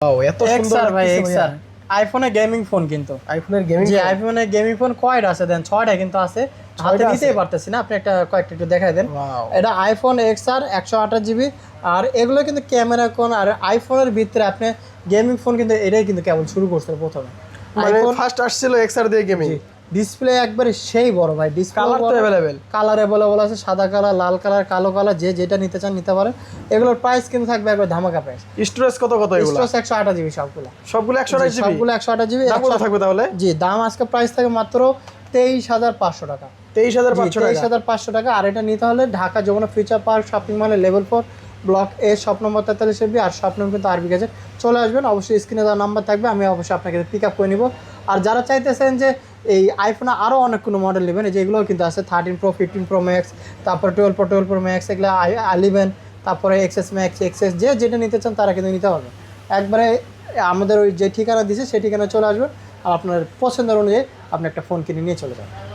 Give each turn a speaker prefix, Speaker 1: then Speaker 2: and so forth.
Speaker 1: Wow, এত সুন্দর
Speaker 2: XR ভাই,
Speaker 1: লাগতেছে
Speaker 2: এক্সআর আইফোনের গেমিং ফোন কিন্তু।
Speaker 1: আইফোনের গেমিং
Speaker 2: জি, আইফোনের গেমিং ফোন কয়টা আছে দেন? 6টা কিন্তু আছে, হাতে
Speaker 1: আছে?
Speaker 2: নিতেই পারতেছি না। আপনি একটা কয়েকটা একটু দেখাই দেন।
Speaker 1: ওয়াও,
Speaker 2: এটা আইফোন এক্সআর 128 জিবি। আর এগুলো কিন্তু ক্যামেরা কোন, আর আইফোনের ভিতরে আপনি গেমিং ফোন কিন্তু এটাই কিন্তু কেবল শুরু করছে প্রথমে।
Speaker 1: মানে
Speaker 2: আইফোন
Speaker 1: ফার্স্ট আসছিল এক্সআর দিয়ে গেমিং।
Speaker 2: ডিসপ্লে একবারে সেই বড় ভাই, ডিসপ্লে
Speaker 1: কালার তো অ্যাভেলেবেল।
Speaker 2: কালার অ্যাভেলেবল আছে, সাদা কালার, লাল কালার, কালো কালার, যে যেটা নিতে চান নিতে পারেন। এগুলোর প্রাইস কিন্তু থাকবে একবার ধামাকা প্রাইস।
Speaker 1: স্টোরেজ কত কত এগুলো?
Speaker 2: স্টোরেজ 128 জিবি সবগুলো।
Speaker 1: সবগুলো 128 জিবি?
Speaker 2: সবগুলো 128 জিবি।
Speaker 1: দাম কত থাকবে তাহলে?
Speaker 2: জি, দাম আজকে প্রাইস থাকে মাত্র 23,500 টাকা।
Speaker 1: 23,500 টাকা।
Speaker 2: 23,500 টাকা। আর এটা নিতে হলে Dhaka Jamuna future park shopping মলে লেভেল 4 ব্লক এ শপ নম্বর 43 আর শপ নম্বর কিন্তু আরবি গেজেট। চলে আসবেন, অবশ্যই স্ক্রিনে দেওয়া নাম্বার থাকবে, আমি অবশ্যই আপনাকে পিক আপ করে নিব। আর যারা চাইতেছেন যে এই আইফোনে আরও অনেক কোনো মডেল নেবেন, যেগুলো কিন্তু আছে 13 প্রো, 15 প্রো ম্যাক্স, তারপরে 12 প্রো ম্যাক্স, এগুলো 11, তারপরে এক্সএস ম্যাক্স, এক্সএস, যে যেটা নিতে চান তারা কিন্তু নিতে পারবেন। একবারে আমাদের ওই যে ঠিকানা দিছে সেই ঠিকানায় চলে আসবেন, আর আপনার পছন্দের অনুযায়ী আপনি একটা ফোন কিনে নিয়ে চলে যাবেন।